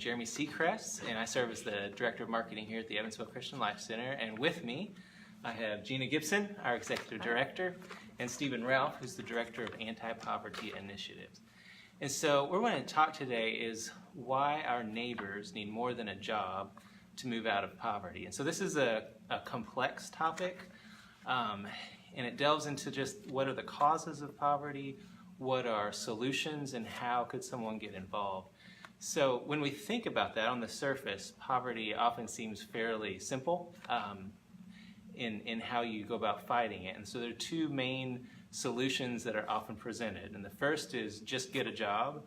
Jeremy Seacrest, and I serve as the Director of Marketing here at the Evansville Christian Life Center. And with me, I have Gina Gibson, our Executive Director, and Stephen Ralph, who's the Director of Anti-Poverty Initiatives. And so what we're going to talk today is why our neighbors need more than a job to move out of poverty. And so this is a complex topic, and it delves into just what are the causes of poverty, what are solutions, and how could someone get involved. So when we think about that on the surface, poverty often seems fairly simple in how you go about fighting it. And so there are two main solutions that are often presented. And the first is just get a job,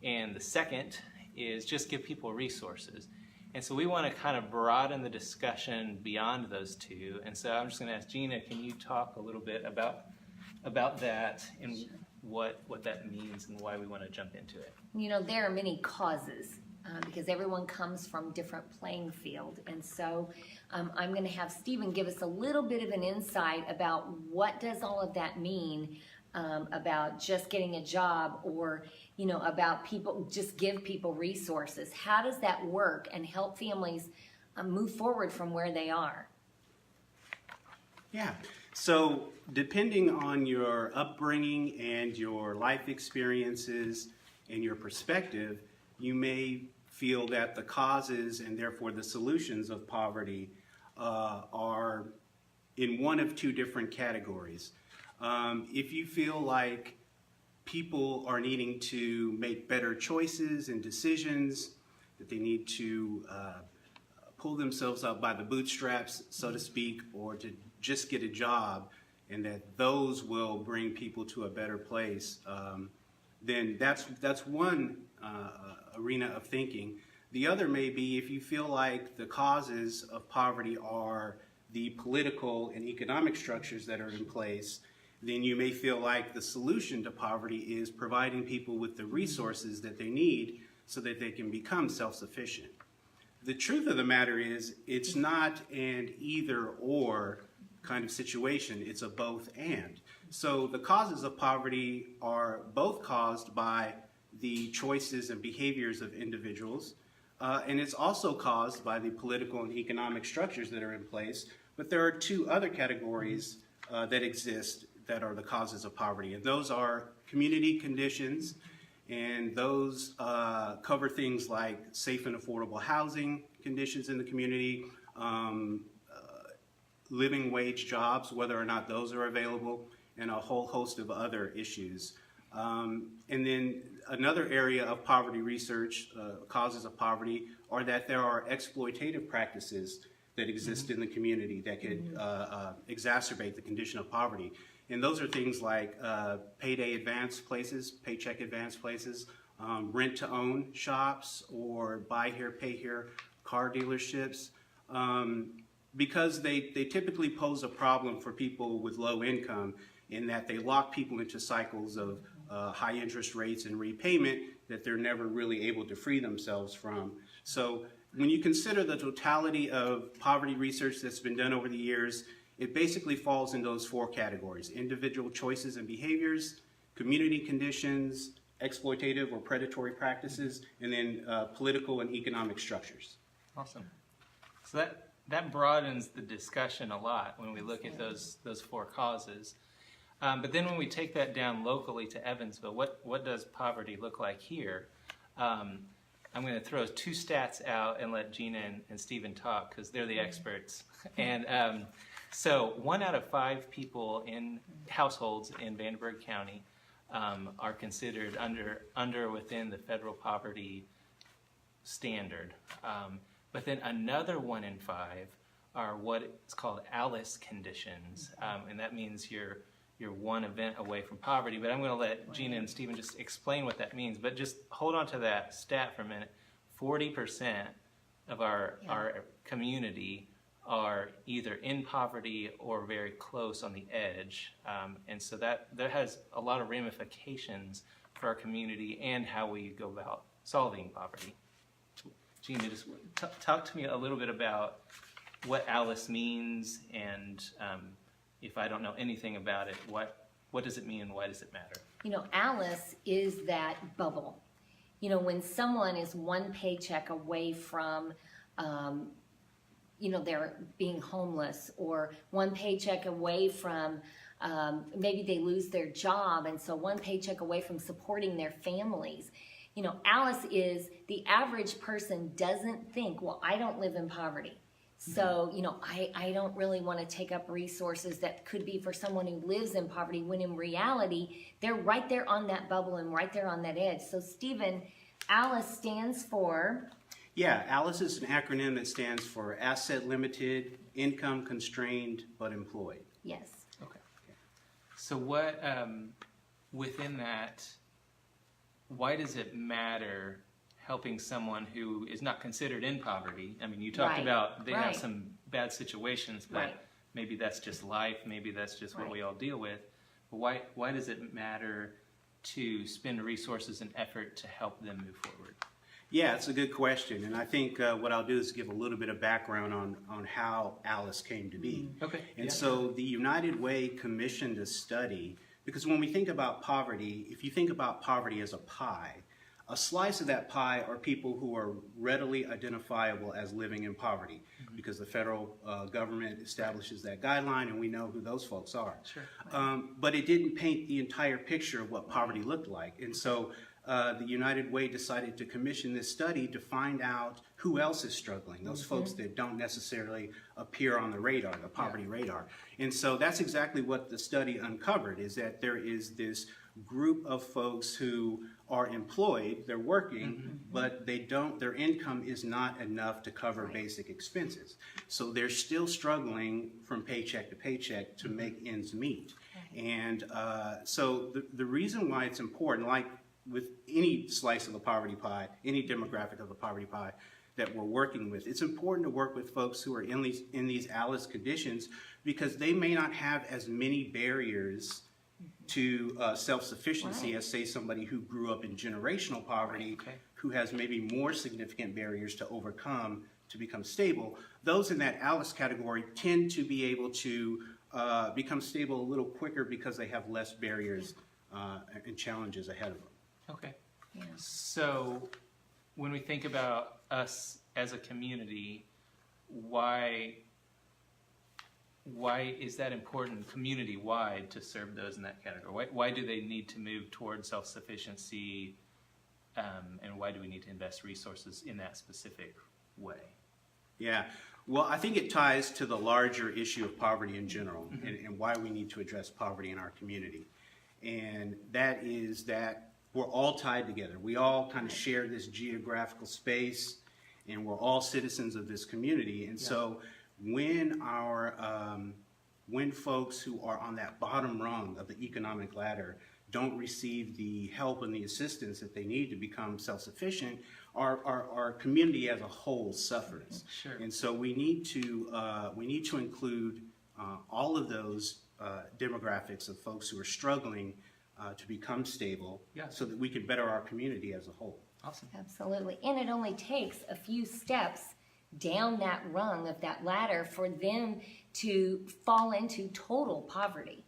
and the second is just give people resources. And so we want to kind of broaden the discussion beyond those two. And so I'm just going to ask Gina, can you talk a little bit about that and what that means and why we want to jump into it? You know, there are many causes because everyone comes from different playing field. And so I'm going to have Stephen give us a little bit of an insight about what does all of that mean about just getting a job, or, you know, about people, just give people resources. How does that work and help families move forward from where they are? Yeah, so depending on your upbringing and your life experiences and your perspective, you may feel that the causes and therefore the solutions of poverty are in one of two different categories. If you feel like people are needing to make better choices and decisions, that they need to pull themselves up by the bootstraps, so to speak, or to just get a job, and that those will bring people to a better place, then that's one arena of thinking. The other may be if you feel like the causes of poverty are the political and economic structures that are in place, then you may feel like the solution to poverty is providing people with the resources that they need so that they can become self-sufficient. The truth of the matter is it's not an either or kind of situation, it's a both and. So the causes of poverty are both caused by the choices and behaviors of individuals, and it's also caused by the political and economic structures that are in place. But there are two other categories that exist that are the causes of poverty, and those are community conditions, and those cover things like safe and affordable housing conditions in the community, living wage jobs, whether or not those are available, and a whole host of other issues. And then another area of poverty research, causes of poverty, are that there are exploitative practices that exist in the community that could exacerbate the condition of poverty. And those are things like payday advance places, paycheck advance places, rent-to-own shops, or buy here, pay here car dealerships. Because they typically pose a problem for people with low income in that they lock people into cycles of high interest rates and repayment that they're never really able to free themselves from. So when you consider the totality of poverty research that's been done over the years, it basically falls in those four categories: individual choices and behaviors, community conditions, exploitative or predatory practices, and then political and economic structures. Awesome. So that broadens the discussion a lot when we look at those four causes. But then when we take that down locally to Evansville, what does poverty look like here? I'm going to throw two stats out and let Gina and Stephen talk because they're the experts. And so 1 out of 5 people in households in Vanderburgh County are considered under or within the federal poverty standard. But then another 1 in 5 are what is called ALICE conditions, and that means you're one event away from poverty. But I'm going to let Gina and Stephen just explain what that means. But just hold on to that stat for a minute. 40% of our community are either in poverty or very close on the edge, and so that has a lot of ramifications for our community and how we go about solving poverty. Gina, just talk to me a little bit about what ALICE means, and if I don't know anything about it, what does it mean and why does it matter? You know, ALICE is that bubble. You know, when someone is one paycheck away from, you know, they're being homeless, or one paycheck away from, maybe they lose their job, and so one paycheck away from supporting their families. You know, Alice is, the average person doesn't think, well, I don't live in poverty. So, you know, I don't really want to take up resources that could be for someone who lives in poverty, when in reality, they're right there on that bubble and right there on that edge. So, Stephen, Alice stands for? Yeah, ALICE is an acronym that stands for Asset Limited, Income Constrained, but Employed. Yes. Okay. So what, within that, why does it matter helping someone who is not considered in poverty? I mean, you talked Right, about they have right. some bad situations, but Right. maybe that's just life, maybe that's just what Right. we all deal with. But why does it matter to spend resources and effort to help them move forward? Yeah, it's a good question, and I think what I'll do is give a little bit of background on how ALICE came to be. Okay. And so the United Way commissioned a study, because when we think about poverty, if you think about poverty as a pie, a slice of that pie are people who are readily identifiable as living in poverty, because the federal government establishes that guideline, and we know who those folks are. Sure. But it didn't paint the entire picture of what poverty looked like. And so the United Way decided to commission this study to find out who else is struggling, those folks that don't necessarily appear on the radar, the poverty radar. And so that's exactly what the study uncovered, is that there is this group of folks who are employed, they're working, but their income is not enough to cover basic expenses. So they're still struggling from paycheck to paycheck to make ends meet. And so the reason why it's important, like with any slice of the poverty pie, any demographic of the poverty pie that we're working with, it's important to work with folks who are in these ALICE conditions, because they may not have as many barriers to self-sufficiency as, say, somebody who grew up in generational poverty, who has maybe more significant barriers to overcome to become stable. Those in that ALICE category tend to be able to become stable a little quicker because they have less barriers and challenges ahead of them. Okay. Yeah. So when we think about us as a community, why is that important community-wide to serve those in that category? Why do they need to move towards self-sufficiency, and why do we need to invest resources in that specific way? Yeah, well, I think it ties to the larger issue of poverty in general, and why we need to address poverty in our community. And that is that we're all tied together. We all kind of share this geographical space, and we're all citizens of this community. And so when when folks who are on that bottom rung of the economic ladder don't receive the help and the assistance that they need to become self-sufficient, our community as a whole suffers. Sure. And so we need to include all of those demographics of folks who are struggling to become stable, so that we can better our community as a whole. Awesome. Absolutely. And it only takes a few steps down that rung of that ladder for them to fall into total poverty.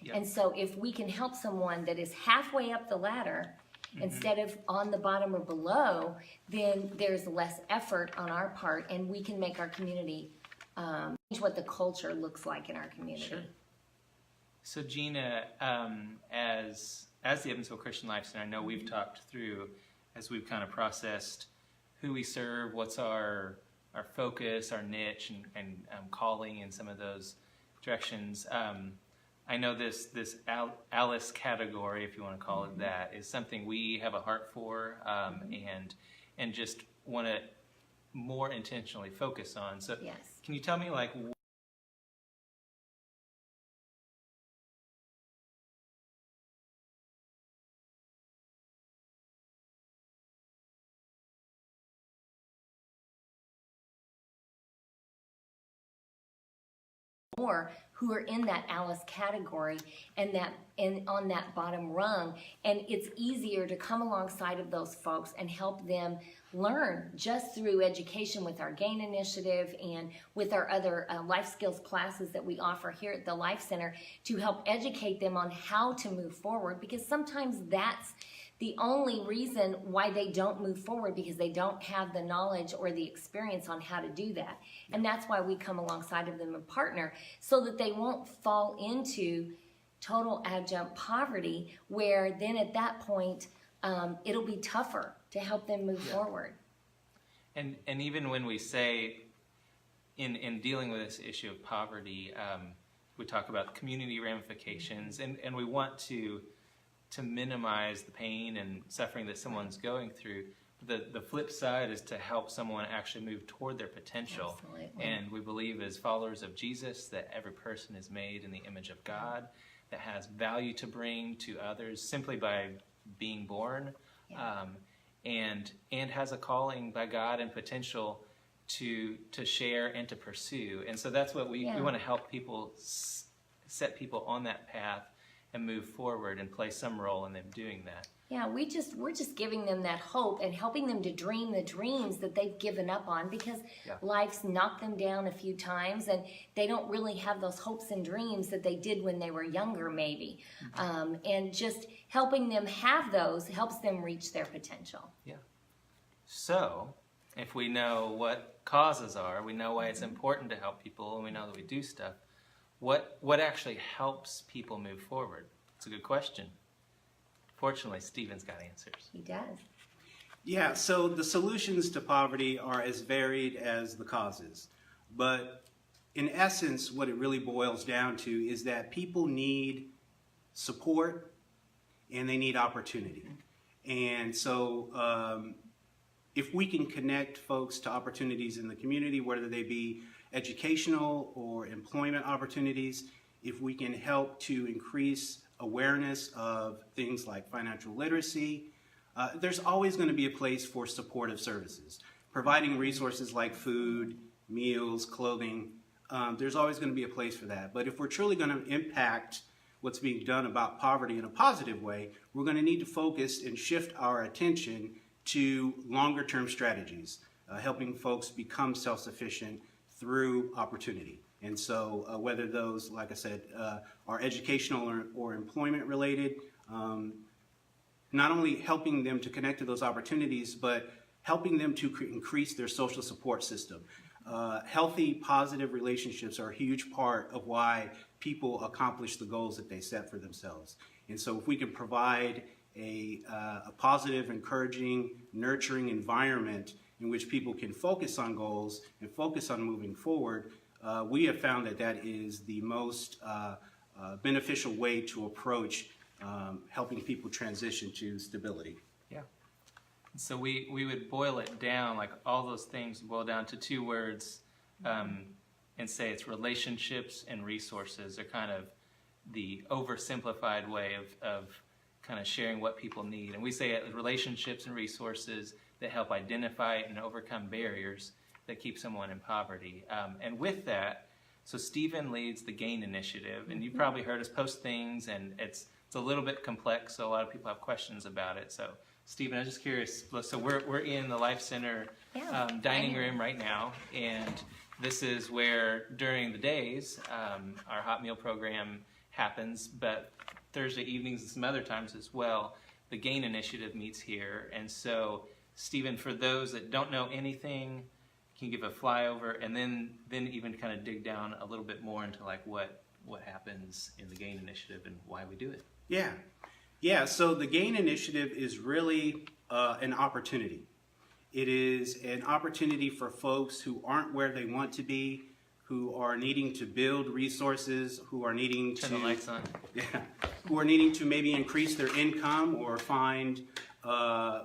Yep. And so if we can help someone that is halfway up the ladder instead of on the bottom or below, then there's less effort on our part, and we can make our community change what the culture looks like in our community. Sure. So Gina, as the Evansville Christian Life Center, I know we've talked through, as we've kind of processed who we serve, what's our focus, our niche, and calling in some of those directions. I know this ALICE category, if you want to call it that, is something we have a heart for, and just want to more intentionally focus on. So Yes. can you tell me, like, more who are in that ALICE category and on that bottom rung, and it's easier to come alongside of those folks and help them learn just through education with our GAIN initiative and with our other life skills classes that we offer here at the Life Center, to help educate them on how to move forward, because sometimes that's the only reason why they don't move forward because they don't have the knowledge or the experience on how to do that. And that's why we come alongside of them and partner so that they won't fall into total adjunct poverty, where then at that point it'll be tougher to help them move forward. And even when we say in dealing with this issue of poverty, we talk about community ramifications, and we want to minimize the pain and suffering that someone's going through. The flip side is to help someone actually move toward their potential. Absolutely. And we believe as followers of Jesus that every person is made in the image of God, that has value to bring to others simply by being born, and has a calling by God and potential to share and to pursue. And so that's what we want to help people, set people on that path and move forward and play some role in them doing that. Yeah, we're just giving them that hope and helping them to dream the dreams that they've given up on, because life's knocked them down a few times and they don't really have those hopes and dreams that they did when they were younger, maybe. And just helping them have those helps them reach their potential. Yeah. So, if we know what causes are, we know why it's important to help people, and we know that we do stuff, what actually helps people move forward? It's a good question. Fortunately, Stephen's got answers. He does. Yeah, so the solutions to poverty are as varied as the causes. But in essence, what it really boils down to is that people need support and they need opportunity. And so if we can connect folks to opportunities in the community, whether they be educational or employment opportunities, if we can help to increase awareness of things like financial literacy, there's always going to be a place for supportive services. Providing resources like food, meals, clothing, there's always going to be a place for that. But if we're truly going to impact what's being done about poverty in a positive way, we're going to need to focus and shift our attention to longer term strategies, helping folks become self-sufficient through opportunity. And so whether those, like I said, are educational or employment related, not only helping them to connect to those opportunities, but helping them to increase their social support system. Healthy, positive relationships are a huge part of why people accomplish the goals that they set for themselves. And so if we can provide a positive, encouraging, nurturing environment in which people can focus on goals and focus on moving forward, we have found that that is the most beneficial way to approach helping people transition to stability. Yeah. So we would boil it down, like all those things boil down to two words, and say it's relationships and resources are kind of the oversimplified way of kind of sharing what people need. And we say relationships and resources that help identify and overcome barriers that keep someone in poverty. And with that, so Stephen leads the GAIN initiative, and you've probably heard us post things, and it's a little bit complex, so a lot of people have questions about it. So Stephen, I'm just curious, so we're in the Life Center dining room right now, and this is where during the days our hot meal program happens, but Thursday evenings and some other times as well, the GAIN initiative meets here. And so Stephen, for those that don't know anything, can you give a flyover and then even kind of dig down a little bit more into like what happens in the GAIN initiative and why we do it? Yeah. So the GAIN initiative is really an opportunity. It is an opportunity for folks who aren't where they want to be, who are needing to build resources, who are needing Turn the lights on. Who are needing to maybe increase their income or find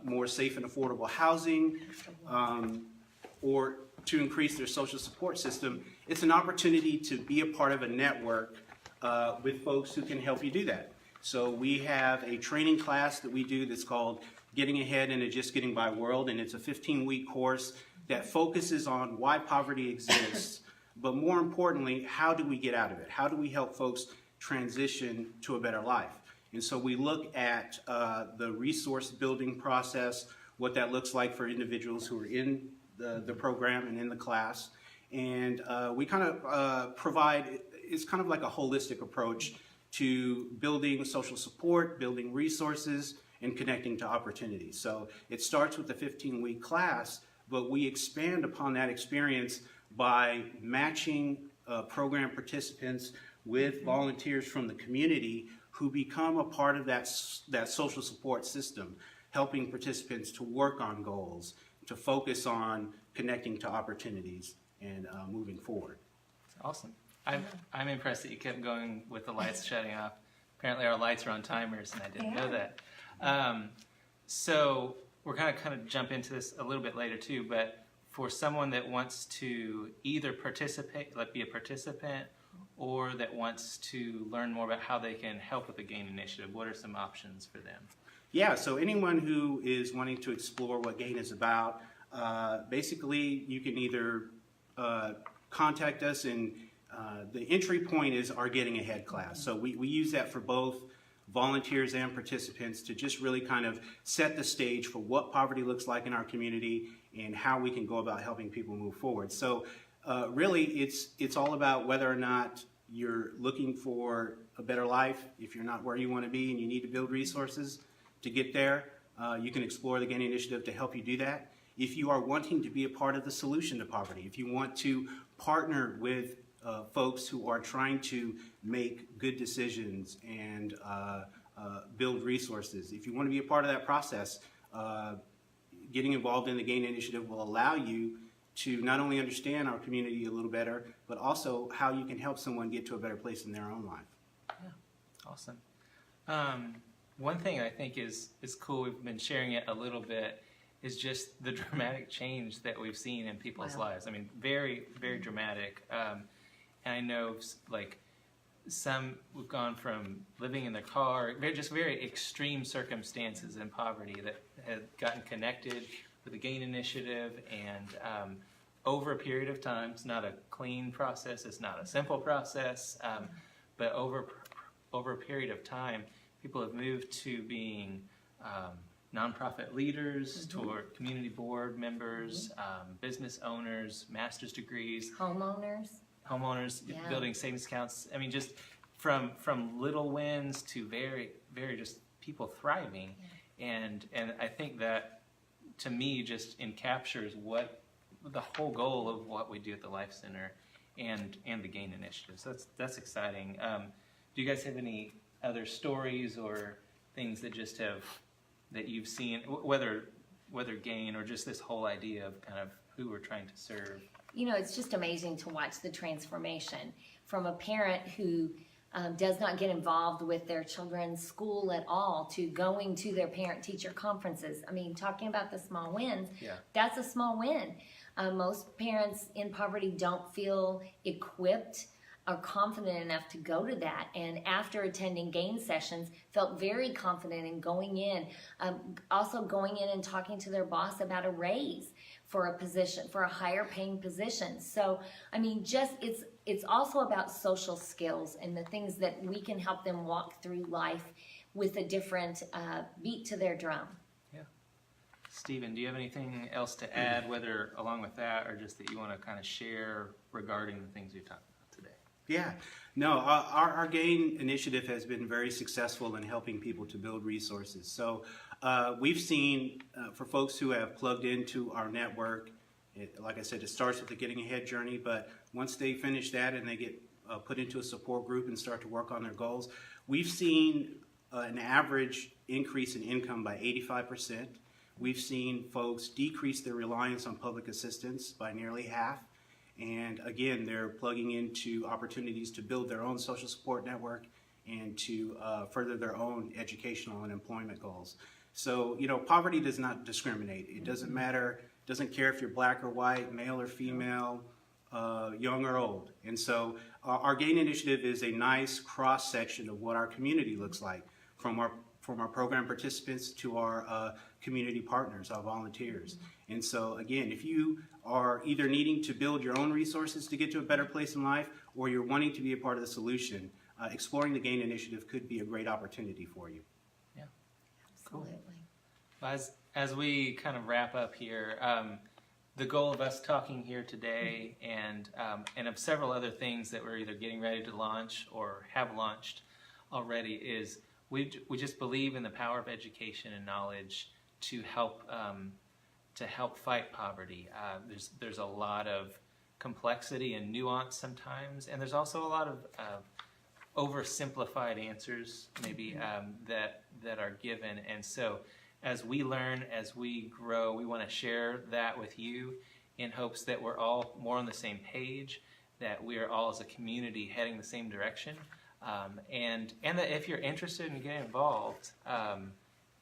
more safe and affordable housing, or to increase their social support system. It's an opportunity to be a part of a network with folks who can help you do that. So we have a training class that we do that's called Getting Ahead in a Just Getting By World, and it's a 15-week course that focuses on why poverty exists, but more importantly, how do we get out of it? How do we help folks transition to a better life? And so we look at the resource building process, what that looks like for individuals who are in the program and in the class. And we kind of provide, it's kind of like a holistic approach to building social support, building resources, and connecting to opportunities. So it starts with the 15-week class, but we expand upon that experience by matching program participants with volunteers from the community who become a part of that social support system, helping participants to work on goals, to focus on connecting to opportunities and moving forward. Awesome. I'm impressed that you kept going with the lights shutting off. Apparently our lights are on timers, and I didn't know that. So we're going to kind of jump into this a little bit later too, but for someone that wants to either participate, like be a participant, or that wants to learn more about how they can help with the GAIN initiative, what are some options for them? Yeah, so anyone who is wanting to explore what GAIN is about, basically you can either contact us, and the entry point is our Getting Ahead class. So we use that for both volunteers and participants to just really kind of set the stage for what poverty looks like in our community and how we can go about helping people move forward. So really it's all about whether or not you're looking for a better life. If you're not where you want to be and you need to build resources to get there, you can explore the GAIN initiative to help you do that. If you are wanting to be a part of the solution to poverty, if you want to partner with folks who are trying to make good decisions and build resources, if you want to be a part of that process, getting involved in the GAIN initiative will allow you to not only understand our community a little better, but also how you can help someone get to a better place in their own life. Yeah, awesome. One thing I think is cool, we've been sharing it a little bit, is just the dramatic change that we've seen in people's lives. I mean, very, very dramatic. And I know, like, some we've gone from living in their car, very extreme circumstances in poverty that had gotten connected with the GAIN initiative, and over a period of time, it's not a clean process, it's not a simple process, but over a period of time, people have moved to being nonprofit leaders, toward community board members, business owners, master's degrees, homeowners, building savings accounts. I mean, just from little wins to very, very just people thriving, and I think that to me just encaptures what the whole goal of what we do at the Life Center and the GAIN initiative. So that's exciting. Do you guys have any other stories or things that just that you've seen, whether GAIN or just this whole idea of kind of who we're trying to serve? You know, it's just amazing to watch the transformation from a parent who does not get involved with their children's school at all to going to their parent-teacher conferences. I mean, talking about the small wins, that's a small win. Most parents in poverty don't feel equipped or confident enough to go to that, and after attending GAIN sessions felt very confident in going in, also going in and talking to their boss about a raise for a position, for a higher paying position. So I mean, just it's also about social skills and the things that we can help them walk through life with a different beat to their drum. Yeah. Stephen, do you have anything else to add, whether along with that or just that you want to kind of share regarding the things we've talked about today? Yeah, no, our GAIN initiative has been very successful in helping people to build resources. So we've seen for folks who have plugged into our network, like I said, it starts with the Getting Ahead journey, but once they finish that and they get put into a support group and start to work on their goals, we've seen an average increase in income by 85%. We've seen folks decrease their reliance on public assistance by nearly half. And again, they're plugging into opportunities to build their own social support network and to further their own educational and employment goals. So, you know, poverty does not discriminate. It doesn't matter, doesn't care if you're black or white, male or female, young or old. And so our GAIN initiative is a nice cross-section of what our community looks like, from our program participants to our community partners, our volunteers. And so again, if you are either needing to build your own resources to get to a better place in life, or you're wanting to be a part of the solution, exploring the GAIN initiative could be a great opportunity for you. Yeah, Absolutely. Cool. As we kind of wrap up here, the goal of us talking here today and of several other things that we're either getting ready to launch or have launched already is we just believe in the power of education and knowledge to help fight poverty. There's a lot of complexity and nuance sometimes, and there's also a lot of oversimplified answers maybe that are given. And so as we learn, as we grow, we want to share that with you in hopes that we're all more on the same page, that we are all as a community heading the same direction, and that if you're interested in getting involved,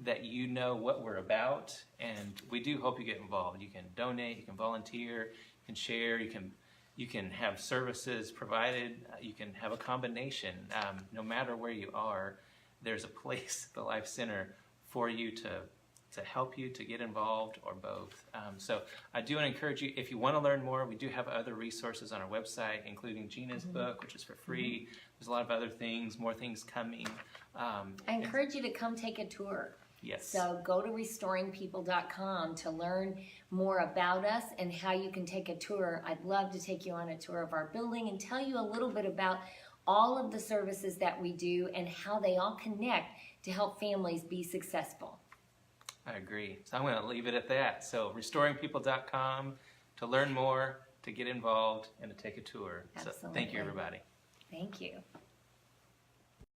that you know what we're about, and we do hope you get involved. You can donate, you can volunteer, you can share, you can have services provided, you can have a combination. No matter where you are, there's a place at the Life Center for you to help you to get involved, or both. So I do want to encourage you, if you want to learn more, we do have other resources on our website, including Gina's book, which is for free. There's a lot of other things, more things coming. I encourage you to come take a tour. Yes. So go to restoringpeople.com to learn more about us and how you can take a tour. I'd love to take you on a tour of our building and tell you a little bit about all of the services that we do and how they all connect to help families be successful. I agree. So I'm going to leave it at that. So restoringpeople.com to learn more, to get involved, and to take a tour. Absolutely. So thank you, everybody. Thank you.